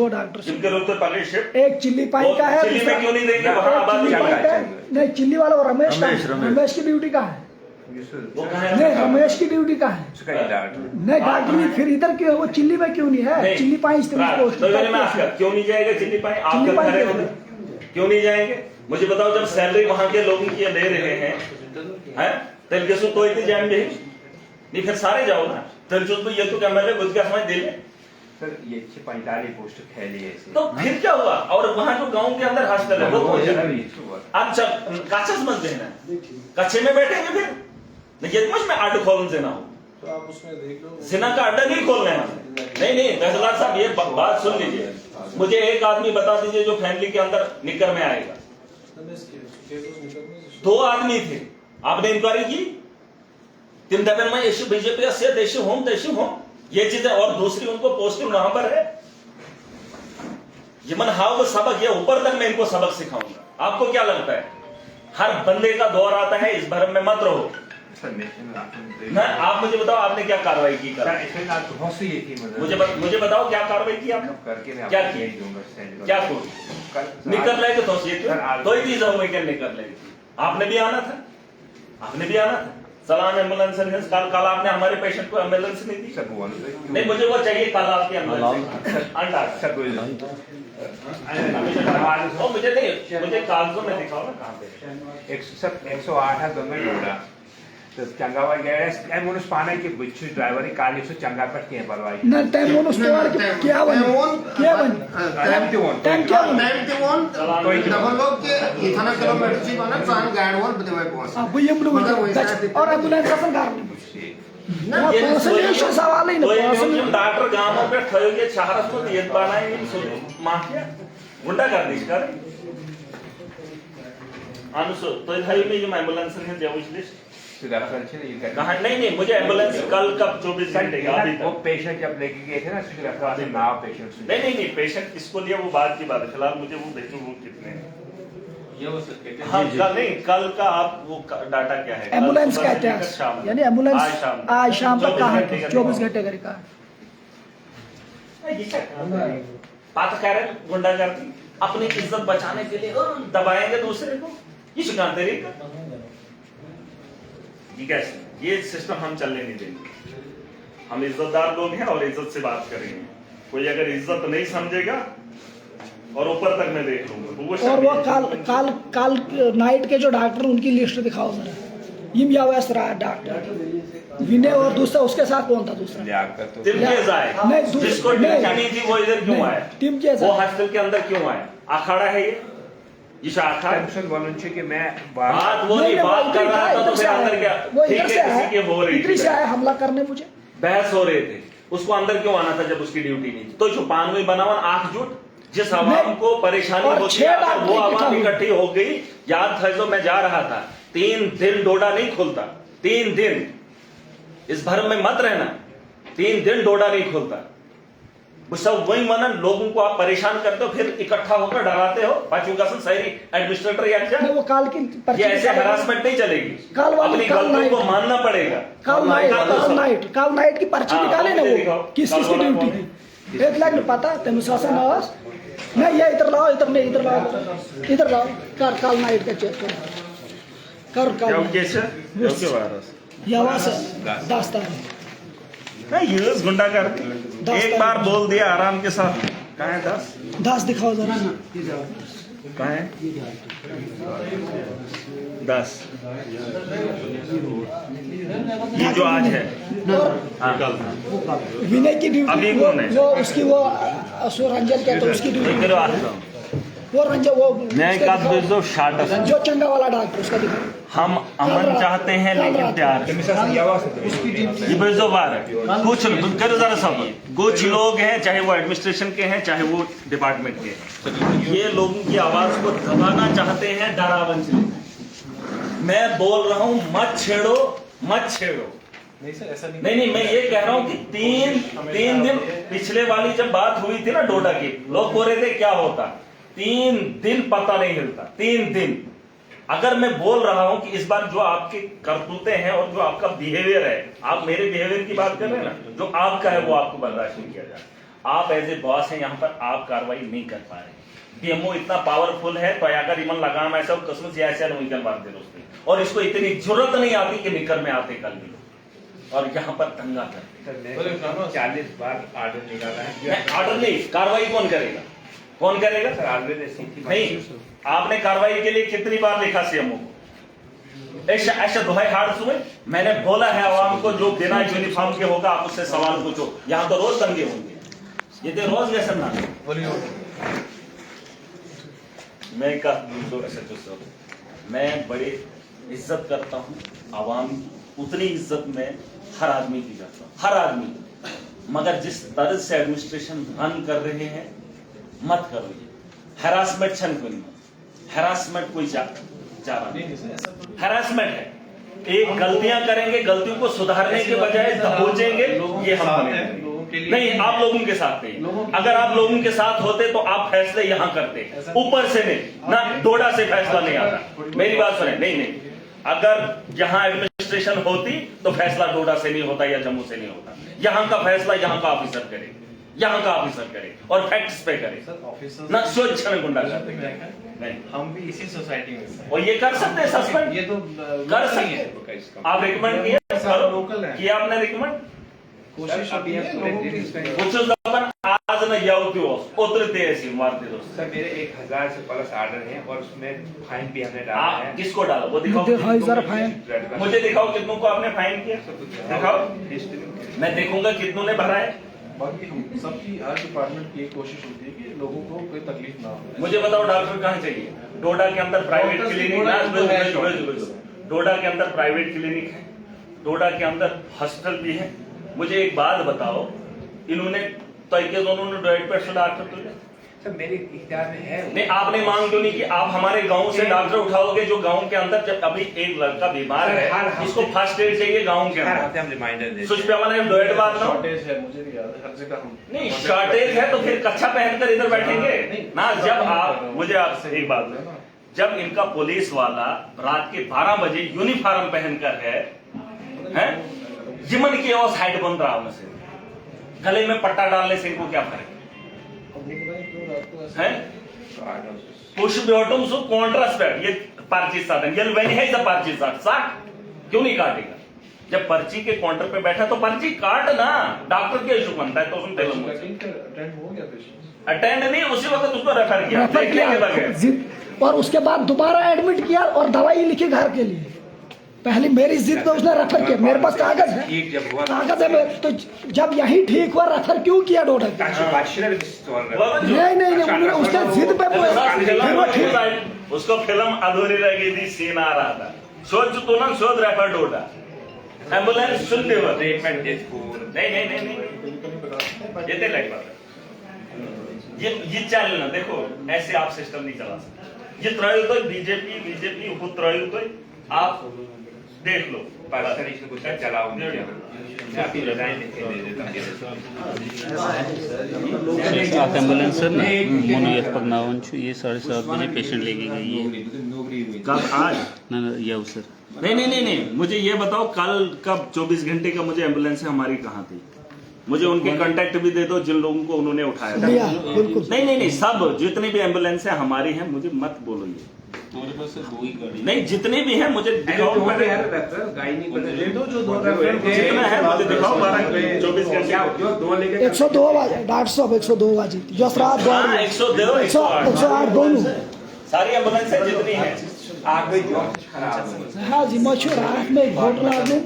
डॉक्टर जिनके रोकते पहले शिफ्ट, एक चिल्ली पाइन का है, चिल्ली में क्यों नहीं देंगे? वहां आबादी नहीं चिल्ली वाला वो रमेश की ड्यूटी का है, वो कहाँ है? नहीं रमेश की ड्यूटी का है, नहीं डॉक्टर नहीं, फिर इधर क्यों वो चिल्ली में क्यों नहीं है? चिल्ली पाइन तो मैं आपका क्यों नहीं जाएगा चिल्ली पाइन? आप जब खड़े होते क्यों नहीं जाएंगे? मुझे बताओ, जब सैलरी वहां के लोगों की ले रहे हैं तेलगसु तो इतनी जाएंगे नहीं, फिर सारे जाओ ना तेलगसु तो ये तो क्या मेरे बुद्ध का समझ दिल सर ये 45 पोस्ट फैली है ऐसे। तो फिर क्या हुआ? और वहां जो गांव के अंदर हॉस्टल है वो कौन चला? आप सब काचा समझते हैं ना, कच्चे में बैठेंगे फिर ये मुझ में अड्डा खोलने से ना हो, तो आप उसमें देख लो, जिना का अड्डा नहीं खोलना है। नहीं तहसीलदार साहब ये बात सुन लीजिए, मुझे एक आदमी बता दीजिए जो फैमिली के अंदर निकर में आएगा। 2 आदमी थे, आपने इंक्वायरी की, तीन दफे में इश्यू बीजेपी से देशी होम ये चीजें, और दूसरी उनको पोस्टिंग वहां पर है। ये मन हाउ वो सबक, ये ऊपर तक मैं इनको सबक सिखाऊंगा। आपको क्या लगता है हर बंदे का दौर आता है, इस भरम में मत रहो। मैं आप मुझे बताओ आपने क्या कार्रवाई की? बहुत सी ये थी, मुझे बताओ क्या कार्रवाई की आपने? करके मैं क्या आपको की? भेज दूंगा। क्या को निकल लेके तो ये चीज हम निकल लेगी। आपने भी आना था, सलाम एम्बुलेंस सर्विस। कल आपने हमारे पेशेंट को एम्बुलेंस नहीं दी। नहीं मुझे वो चाहिए कल आपकी एम्बुलेंस अंडा। मुझे नहीं, मुझे कागजों में दिखाओ ना कहाँ पे। 108 गंगा जोड़ा तो चंगावा गया मोनस पाने के बिच्चू ड्राइवर काली सो चंगा पर के बलवाई ना टाइम मोनस तो क्या बन टाइम ते वन डबल लोग के इतना किलोमीटर ची बना ट्रान गाइड वर बदे पहुंच अब ये हम और एम्बुलेंस का कारण ये पर्सनल सवाल ही ना डॉक्टर गांव पे ठयोगे शहर में ये बनाए माफिया गुंडा कर दी कर अनुसो तो भाई में जो एम्बुलेंस है देविश लिस्ट कहां? नहीं मुझे एम्बुलेंस कल कब 24 घंटे वो पेशेंट जब लेके गए थे ना सिविल अस्पताल से नाव पेशेंट नहीं पेशेंट किसको लिया वो बात की बात है। फिलहाल मुझे वो देखो वो कितने हैं। ये हो सकते हैं। हाँ कल का आप वो डाटा क्या है? एम्बुलेंस का इतिहास, यानी एम्बुलेंस आज शाम तक कहाँ है? 24 घंटे का रिकॉर्ड। बात कह रहे गुंडागर्दी अपनी इज्जत बचाने के लिए दबाएंगे दूसरे को, ये शिकायत तरीका ठीक है। ये सिस्टम हम चलने नहीं देंगे। हम इज्जतदार लोग हैं और इज्जत से बात करेंगे। कोई अगर इज्जत नहीं समझेगा और ऊपर तक मैं देख लूंगा। और वो काल नाइट के जो डॉक्टर उनकी लिस्ट दिखाओ जरा। यम यावस रहा डॉक्टर विनय और दूसरा उसके साथ कौन था? दूसरा तिमकेज आए, जिसको ड्यूटी नहीं थी वो इधर क्यों आया? तिमकेज वो हॉस्टल के अंदर क्यों आया? अखाड़ा है ये शाखा कि मैं बात वो नहीं बात कर रहा था तो फिर अंदर क्या ठीक है किसी के हो रही थी हमला करने मुझे बहस हो रहे थे, उसको अंदर क्यों आना था जब उसकी ड्यूटी नहीं थी? तो जो 95 बनावन आंख जुट जिस आवाम को परेशानी होती है वो आवाम इकट्ठी हो गई। याद था जो मैं जा रहा था 3 दिन डोडा नहीं खुलता, 3 दिन इस भरम में मत रहना, 3 दिन डोडा नहीं खुलता। वो सब वही मनन लोगों को आप परेशान करते हो फिर इकट्ठा होकर डराते हो। पाचू का सही एडमिनिस्ट्रेटर या क्या वो काल की ये ऐसे हरासमेंट नहीं चलेगी। अपनी गलतियों को मानना पड़ेगा। काल नाइट की पर्ची निकाले ना वो किस की ड्यूटी थी? एक लाख में पता तेम शासन आवास नहीं ये इधर लाओ इधर लाओ कर काल नाइट का चेक कर ये आवास 10 तारीख नहीं यूज गुंडा कर एक बार बोल दिया आराम के साथ। कहाँ है 10 दिखाओ जरा। कहाँ है 10 ये जो आज है विनय की ड्यूटी अभी कौन है? वो उसकी वो रंजन कहते हैं उसकी ड्यूटी वो रंजन वो जो चंगा वाला डॉक्टर उसका दिखाओ। हम अमन चाहते हैं लेकिन प्यार कुछ करो जरा सब कुछ लोग हैं चाहे वो एडमिनिस्ट्रेशन के हैं चाहे वो डिपार्टमेंट के हैं, ये लोगों की आवाज को दबाना चाहते हैं डरावन से। मैं बोल रहा हूं मत छेड़ो नहीं सर ऐसा नहीं मैं ये कह रहा हूं कि तीन दिन पिछले वाली जब बात हुई थी ना डोडा की, लोग बोल रहे थे क्या होता, 3 दिन पता नहीं हिलता। 3 दिन अगर मैं बोल रहा हूं कि इस बार जो आपके करतूते हैं और जो आपका बिहेवियर है, आप मेरे बिहेवियर की बात कर रहे हैं ना, जो आपका है वो आपको बर्दाश्त नहीं किया जाए। आप एज ए बॉस हैं यहाँ पर आप कार्रवाई नहीं कर पा रहे। डीएमओ इतना पावरफुल है तो अगर इमन लगाम ऐसा कसम से ऐसा नहीं कर पाते दोस्तों, और इसको इतनी जरूरत नहीं आती कि निकर में आते कल भी और यहाँ पर दंगा करते। 40 बार आर्डर निकाला है। ऑर्डर नहीं, कार्रवाई कौन करेगा? कौन करेगा? सर ऑलरेडी नहीं, आपने कार्रवाई के लिए कितनी बार लिखा सीएमओ को? ऐसा दोहे हार सुने मैंने बोला है आवाम को जो बिना यूनिफॉर्म के होगा आप उससे सवाल पूछो। यहाँ तो रोज दंगे होंगे। येते रोज व्यसन ना मैं का मैं बड़े इज्जत करता हूँ आवाम, उतनी इज्जत में हर आदमी की करता हूँ, हर आदमी, मगर जिस तरह से एडमिनिस्ट्रेशन रन कर रहे हैं मत करो। हैरासमेंट छन कोई नहीं, हैरासमेंट कोई चारा नहीं, हैरासमेंट है। एक गलतियां करेंगे, गलतियों को सुधारने के बजाय दबोचेंगे, ये हम नहीं, आप लोगों के साथ नहीं। अगर आप लोगों के साथ होते तो आप फैसले यहां करते, ऊपर से नहीं ना, डोडा से फैसला नहीं आता। मेरी बात सुने, नहीं, अगर यहां एडमिनिस्ट्रेशन होती तो फैसला डोडा से नहीं होता या जम्मू से नहीं होता। यहां का फैसला यहां का ऑफिसर करे, यहां का ऑफिसर करे और फैक्ट्स पे करे ना, सोच गुंडा नहीं। हम भी इसी सोसाइटी में और ये कर सकते हैं सस्पेंड, ये तो कर सकते। आप रिकमेंड किया, लोकल है, किया आपने रिकमेंड, कोशिश अभी है लोगों को कुछ जबान आज न यावती हो उतरते ऐसी मारते दोस्त। सर मेरे 1000 से प्लस ऑर्डर हैं और उसमें फाइन भी हमने डाला है। किसको डाला वो दिखाओ, फाइन मुझे दिखाओ कितनों को आपने फाइन किया, दिखाओ, मैं देखूंगा कितनों ने भरा है। बाकी हम सबकी हर डिपार्टमेंट की एक कोशिश होती है कि लोगों को कोई तकलीफ ना हो। मुझे बताओ डॉक्टर कहाँ चाहिए? डोडा के अंदर प्राइवेट क्लिनिक, डोडा के अंदर प्राइवेट क्लिनिक है, डोडा के अंदर हॉस्पिटल भी है। मुझे एक बात बताओ, इन्होंने तय के दोनों ने डॉक्टर तुझे सर मेरे इख्तियार में है नहीं, आपने मांग क्यों नहीं कि आप हमारे गांव से डॉक्टर उठाओगे जो गांव के अंदर, जब अभी एक लड़का बीमार है इसको फर्स्ट एड चाहिए गांव के अंदर, हम रिमाइंडर देते सुच पे वाला डोएट बात ना, शॉर्टेज है, मुझे नहीं याद हर जगह हम नहीं शॉर्टेज है तो फिर कच्छा पहनकर इधर बैठेंगे ना। जब आप, मुझे आपसे एक बात है, जब इनका पुलिस वाला रात के 12 बजे यूनिफॉर्म पहनकर है जिमन की और साइड बंद रहा उनसे, गले में पट्टा डालने से इनको क्या फर्क है? पुश बॉटम सो कॉन्ट्रास्ट ये पर्ची साधन, ये वेन है पर्ची साठ क्यों नहीं काटेगा? जब पर्ची के काउंटर पे बैठा तो पर्ची काट ना, डॉक्टर क्या इशू बनता है तो उसमें अटेंड हो गया पेशेंट, अटेंड नहीं, उसी वक्त उसको रेफर किया और उसके बाद दोबारा एडमिट किया और दवाई लिखी घर के लिए। पहले मेरी जिद पे उसने रेफर किया, मेरे पास कागज है, कागज है, तो जब यही ठीक हुआ रेफर क्यों किया डोडा? नहीं, उसने जिद पे उसको फिल्म अधूरी रह गई थी, सीन आ रहा था, सोच तो ना शोध रेफर डोडा एम्बुलेंस सुनते हुए नहीं ये लग बात है। ये चल ना, देखो ऐसे आप सिस्टम नहीं चला सकते। ये त्रय तो बीजेपी खुद त्रय तो आप देख लो, आप एम्बुलेंस सर मोनोयत पगनावन ये 7:30 बजे पेशेंट लेके गई है कब? आज ना या सर नहीं, मुझे ये बताओ कल कब 24 घंटे का मुझे एम्बुलेंस हमारी कहाँ थी? मुझे उनके कांटेक्ट भी दे दो जिन लोगों को उन्होंने उठाया था। नहीं, सब जितनी भी एम्बुलेंस है हमारी हैं, मुझे मत बोलो ये हमारे पास सर 2 ही गाड़ी नहीं, जितने भी हैं मुझे दिखाओ, जो 2 जितना है मुझे दिखाओ। 24 घंटे 102 बजे डॉक्टर साहब 102 बजे जसरात 108 दोनों सारी एम्बुलेंस जितनी है हाँ जी, मशहूर रात में घोट नहीं,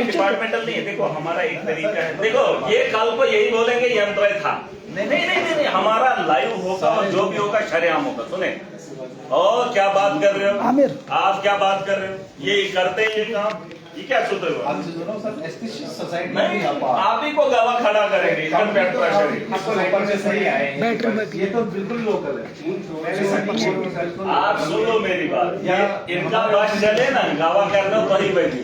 डिपार्टमेंटल नहीं है। देखो हमारा एक तरीका है, देखो ये कल को यही बोलेंगे यंत्र था, नहीं, हमारा लाइव होगा, जो भी होगा शरेआम होगा। सुने और क्या बात कर रहे हो आमिर, आप क्या बात कर रहे हो? ये करते हैं ये काम, ये क्या सूत्र हुआ? नहीं, आप ही को गवाह खड़ा करेंगे, ये तो बिल्कुल लोकल है। आप सुनो मेरी बात, ये इनका बस चले ना, गवाह करना वही बैठी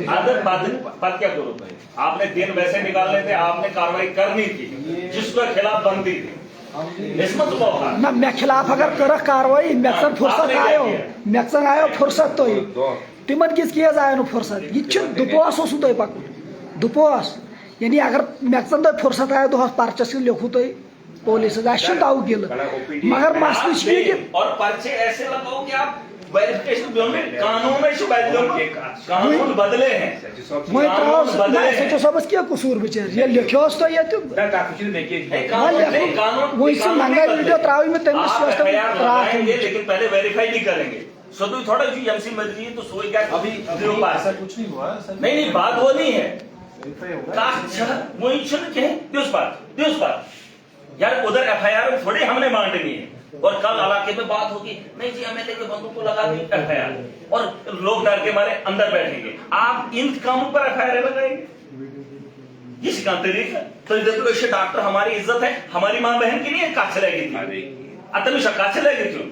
आदत बात क्या करो भाई? आपने दिन वैसे निकालने थे, आपने कार्रवाई करनी थी, जिसके खिलाफ बनती थी इसमें तो ना मैं खिलाफ अगर कर कार्रवाई मैक्सन फुर्सत आयो फुर्सत तो तिमन किस किया जाए नो फुर्सत ये दुपोस तो पक दुपोस यानी अगर मैक्सन तो फुर्सत आयो तो पर्चस लिखू तो पुलिस दाव गिल मगर मसले और पर्चे ऐसे लगाओ कि आप वेरिफिकेशन कानून बदले हैं, सबस क्या कसूर बिचार ये लिखोस तो ये वो इससे महंगा वीडियो त्रावी में लेकिन पहले वेरीफाई नहीं करेंगे। थोड़ा एमसी मर्जी तो सोई क्या अभी ऐसा कुछ नहीं हुआ। नहीं, बात वो नहीं है, यार उधर एफआईआर थोड़ी हमने मांगनी है, और कल इलाके में बात होगी, नहीं जी एमएलए के बंदूक को लगा दी एफआईआर, और लोग डर के मारे अंदर बैठेंगे। आप इन कामों पर एफआईआर लगाएंगे, ये शिकायत तरीका। तो इधर तो डॉक्टर हमारी इज्जत है, हमारी मां बहन की नहीं है, का चलेगी थी अतनु शक्का चलेगी क्यों?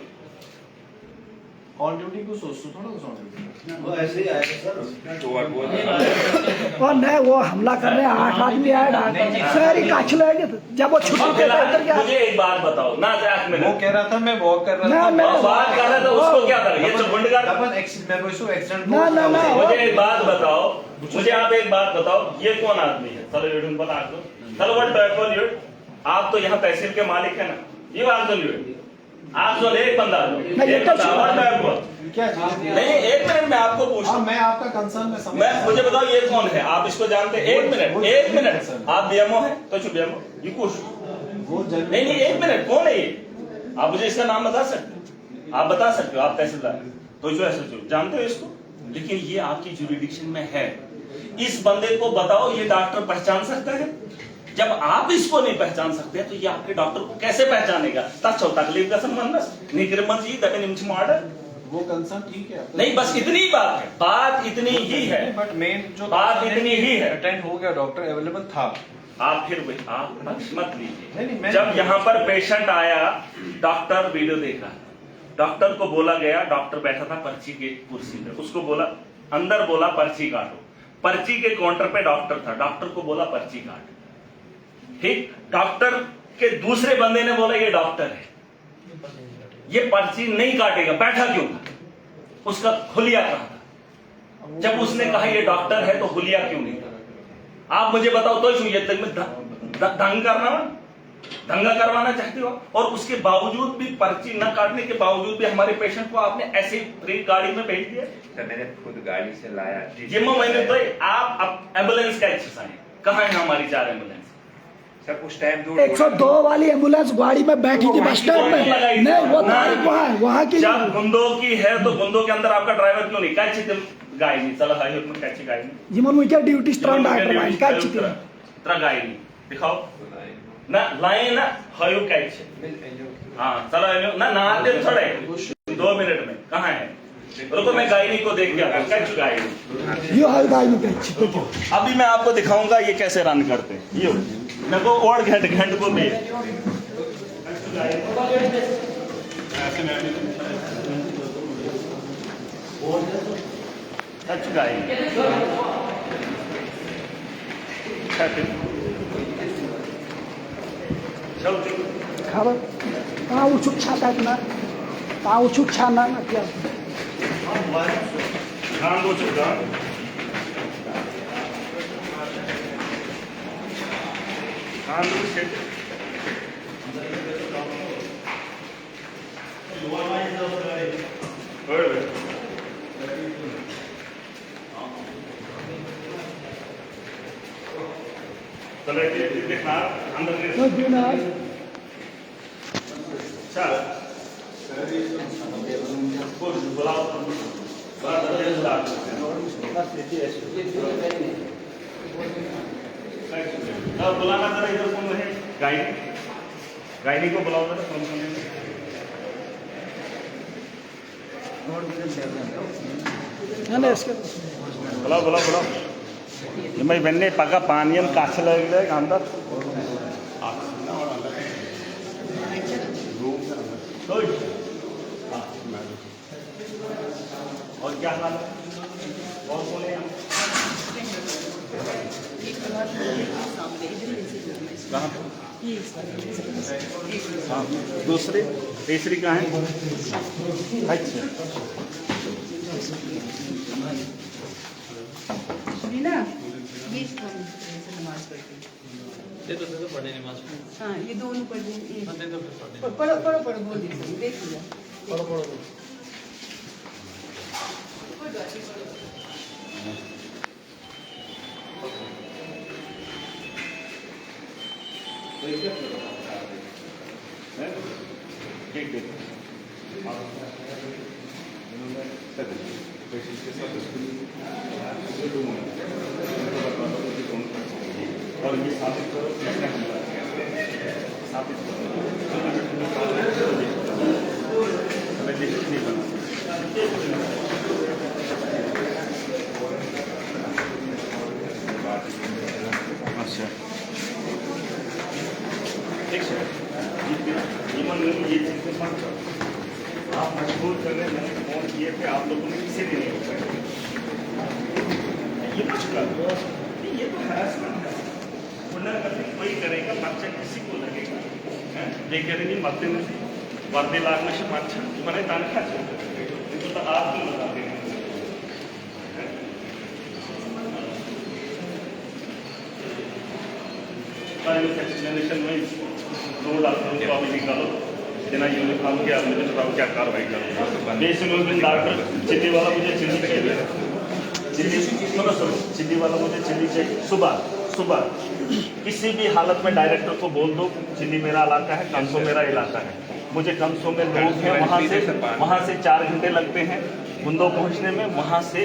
ऑन ड्यूटी को सोच थोड़ा ऑन ड्यूटी वो ऐसे ही आएगा सर। तो और वो और नहीं वो हमला करने 8 आदमी आए सारी काछ लगे जब वो छुट्टी पे इधर क्या। मुझे एक बात बताओ ना, वो कह रहा था मैं वॉक कर रहा था, मैं बात कर रहा था, उसको क्या था? ये तो गुंडगार। अपन मैं वैसे एक्सीडेंट ना मुझे एक बात बताओ, मुझे आप एक बात बताओ, ये कौन आदमी है? चलो ये बता दो। चलो व्हाट बैकऑल यू, आप तो यहाँ तहसील के मालिक है ना, ये बात सुनिए। आप जो एक बंदा क्या नहीं, एक मिनट में आपको पूछूं, मैं आपका कंसर्न में समझ मैं मुझे बताओ ये कौन है? आप इसको जानते हैं? एक मिनट आप बीएमओ है तो चुप बीएमओ ये कुछ वो नहीं, एक मिनट कौन है ये? आप मुझे इसका नाम बता सकते हो? आप बता सकते हो, आप तहसीलदार तो जो ऐसे जानते हो इसको, लेकिन ये आपकी जुरिडिक्शन में है। इस बंदे को बताओ ये डॉक्टर पहचान सकता है? जब आप इसको नहीं पहचान सकते तो ये आपके डॉक्टर को कैसे पहचानेगा? तकलीफ का संबंध निक्रमण मॉडल वो कंसर्न ठीक है नहीं, बस इतनी ही बात है, बात इतनी ही है, बट मेन जो बात इतनी ही है। अटेंड हो गया, डॉक्टर अवेलेबल था। आप फिर आप मत लीजिए। नहीं, जब यहाँ पर पेशेंट आया, डॉक्टर वीडियो देखा, डॉक्टर को बोला गया, डॉक्टर बैठा था पर्ची के कुर्सी पे, उसको बोला अंदर, बोला पर्ची काटो। पर्ची के काउंटर पे डॉक्टर था, डॉक्टर को बोला पर्ची काट। ठीक, डॉक्टर के दूसरे बंदे ने बोला ये डॉक्टर है, ये पर्ची नहीं काटेगा, बैठा क्यों था? उसका हुलिया कहां था? जब उसने कहा ये डॉक्टर है तो हुलिया क्यों नहीं था? आप मुझे बताओ तो ये दंगा करवाना चाहते हो, और उसके बावजूद भी, पर्ची न काटने के बावजूद भी हमारे पेशेंट को आपने ऐसे फ्री गाड़ी में भेज दिया। सर मैंने खुद गाड़ी से लाया। जिम्मा मैंने तो आप एम्बुलेंस का एक्सरसाइज कहाँ है? हमारी 4 एम्बुलेंस सर उस टाइम 102 वाली एम्बुलेंस गाड़ी में बैठी थी बस स्टैंड में। नहीं वो वहाँ की जब गुंदो की है तो गुंदो के अंदर आपका ड्राइवर क्यों नहीं? काय चिते गाय नहीं चला हाई में कैची गाय नहीं जिमन मुझे ड्यूटी स्ट्रांग डाइट काय चिते त्रा गाय नहीं दिखाओ ना, लाइन ना हाई काय चे। हां चला ना नाते थोड़े 2 मिनट में कहां है? रुको मैं गायनी को देख के आता हूं। कैची गाय ये हाई गाय में काय चिते। अभी मैं आपको दिखाऊंगा ये कैसे रन करते हैं। ये मैं को और घंट को दे खबर कहाँ उछुक छाता है ना, कहाँ उछुक छाना ना क्या ध्यान दो चुका देखना अंदर बुलाओ बुलाना जरा, इधर कौन है? गायनी को बुलाओ जरा, कौन कौन है? बुलाओ मैं बन्ने पका पानी काछ लगे अंदर और क्या हाल है? और कौन है? हाँ, दूसरी तीसरी कहाँ है? अच्छा ना ये नमाज पढ़ती दे दो पढ़ने नमाज। हाँ ये दोनों पढ़ पढ़ो बोल दीजिए, देख लिया पढ़ो ठीक है। पेशेंट के साथ और ये साबित करो किसने हमला किया, साबित करो। हमें लिस्ट नहीं बना। अच्छा ठीक है, ये चीज़ मत करो। आप मजबूर कर रहे हैं, मैंने फोन किए थे, आप लोगों ने किसी ने नहीं उठाया। ये कुछ कर दो, ये तो हैरेसमेंट है। पुनर्गठन कोई करेगा, पर्चा किसी को लगेगा। बेकरेंगे मध्य में वर्दी लागने से पर्चा मैंने तनखा तो आप क्यों लगा देंगे? एक्सप्लेनेशन में दो डॉक्टरों को अभी निकालो, बिना यूनिफॉर्म के आप मुझे बताओ क्या कार्रवाई करो। डॉक्टर चिल्ली वाला मुझे चिल्ली चाहिए, चिल्ली वाला मुझे चिल्ली चाहिए। सुबह किसी भी हालत में डायरेक्टर को बोल दो, चिल्ली मेरा इलाका है, कंसो मेरा इलाका है। मुझे कंसो में लोग हैं, वहाँ से 4 घंटे लगते हैं बुंदो पहुँचने में, वहाँ से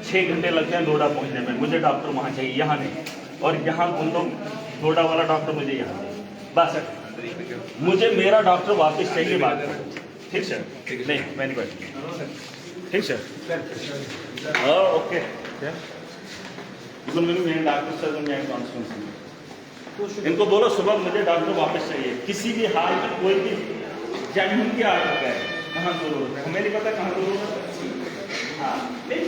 6 घंटे लगते हैं डोडा पहुँचने में। मुझे डॉक्टर वहाँ चाहिए, यहाँ नहीं। और यहाँ बुंदो डोडा वाला डॉक्टर मुझे यहाँ चाहिए। बस मुझे मेरा डॉक्टर वापस चाहिए। बात ठीक सर? नहीं मैं नहीं बैठ, ठीक सर? हाँ ओके। डॉक्टर सर इनको बोलो सुबह मुझे डॉक्टर वापस चाहिए, किसी भी हाल में। कोई भी जमीन की आदत है, कहाँ जरूरत है हमें नहीं पता, कहाँ जरूरत है। हाँ नहीं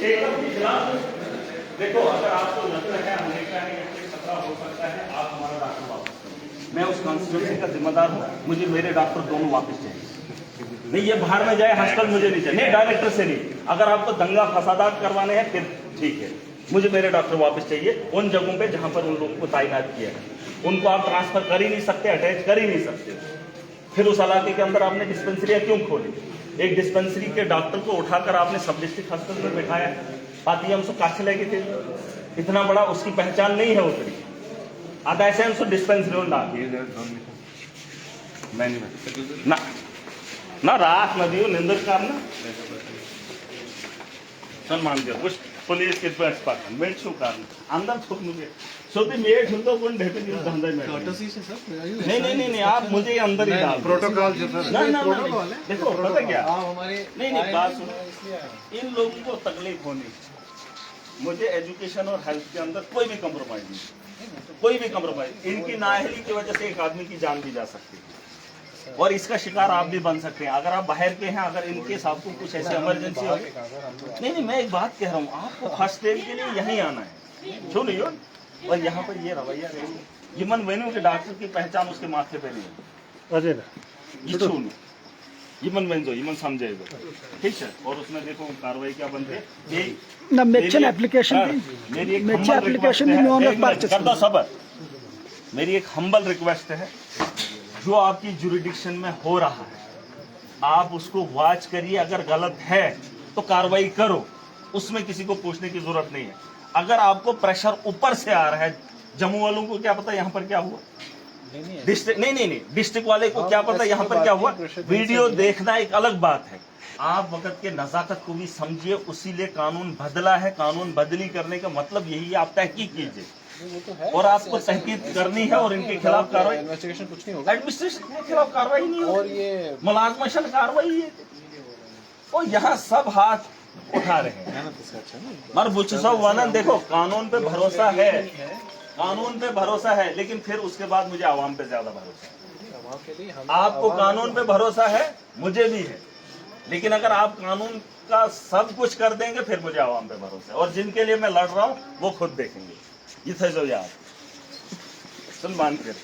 देखो, अगर आपको लगता है अमेरिका है या कोई खतरा हो सकता है, आप हमारा डॉक्टर वापस करो। मैं उस कॉन्स्टिट्यूंसी का जिम्मेदार हूँ, मुझे मेरे डॉक्टर दोनों वापस चाहिए। नहीं ये बाहर में जाए हॉस्पिटल मुझे नहीं चाहिए, नहीं डायरेक्टर से नहीं। अगर आपको दंगा फसादात करवाने हैं फिर ठीक है, मुझे मेरे डॉक्टर वापस चाहिए उन जगहों पे जहां पर उन लोगों को तैनात किया है। उनको आप ट्रांसफर कर ही नहीं सकते, अटैच कर ही नहीं सकते। फिर उस इलाके के अंदर आपने डिस्पेंसरियाँ क्यों खोली? एक डिस्पेंसरी के डॉक्टर को उठाकर आपने सब डिस्ट्रिक्ट हॉस्पिटल में बैठाया। पाती हमसे काछे लगे थे, इतना बड़ा उसकी पहचान नहीं है उतरी। आता ऐसे हमसे डिस्पेंसरी ना रात नदियों निंदक करना सम्मान कर पुलिस के मेट छू कारण अंदर छुप मुझे सोते मेट हुन तो कौन ढेपे नहीं धंधा में कर्टसी से सर नहीं आप मुझे अंदर ही डाल प्रोटोकॉल जो सर ना देखो पता क्या हमारे नहीं बात सुनो, इन लोगों को तकलीफ होनी, मुझे एजुकेशन और हेल्थ के अंदर कोई भी कम्प्रोमाइज नहीं, कोई भी कम्प्रोमाइज। इनकी नाअहली की वजह से एक आदमी की जान भी जा सकती है और इसका शिकार आप भी बन सकते हैं। अगर आप बाहर के हैं, अगर इनके आपको कुछ ऐसी इमरजेंसी हो, नहीं मैं एक बात कह रहा हूँ, आपको फर्स्ट एड के लिए यहीं आना है, छू नहीं हो। और यहाँ पर ये रवैया यमन वेन्यू के डॉक्टर की पहचान उसके माथे पे नहीं है, ये छू नहीं यमन वेंजो यमन समझेगा, ठीक है। और उसमें देखो कार्रवाई क्या बनती है। मेरी एप्लीकेशन मेरी एक हम्बल रिक्वेस्ट है, जो आपकी जुरिडिक्शन में हो रहा है आप उसको वॉच करिए। अगर गलत है तो कार्रवाई करो, उसमें किसी को पूछने की जरूरत नहीं है। अगर आपको प्रेशर ऊपर से आ रहा है, जम्मू वालों को क्या पता यहाँ पर क्या हुआ, डिस्ट्रिक्ट नहीं डिस्ट्रिक्ट वाले को क्या पता यहाँ पर क्या हुआ। वीडियो देखना एक अलग बात है, आप वक्त के नजाकत को भी समझिए। उसीलिए कानून बदला है, कानून बदली करने का मतलब यही है, आप तहकीक कीजिए और आपको तहकीक करनी है और इनके खिलाफ कार्रवाई। इन्वेस्टिगेशन कुछ नहीं होगा, एडमिनिस्ट्रेशन के खिलाफ कार्रवाई नहीं और ये मुलाजमशन कार्रवाई है। और यहाँ सब हाथ उठा रहे हैं। मर बुचसो वनन देखो, कानून पे भरोसा है, कानून पे भरोसा है, लेकिन फिर उसके बाद मुझे आवाम पे ज्यादा भरोसा है। आपको कानून पे भरोसा है, मुझे भी है, लेकिन अगर आप कानून का सब कुछ कर देंगे फिर मुझे आवाम पे भरोसा है। और जिनके लिए मैं लड़ रहा हूँ वो खुद देखेंगे। ये थे जो यार सुन मान कर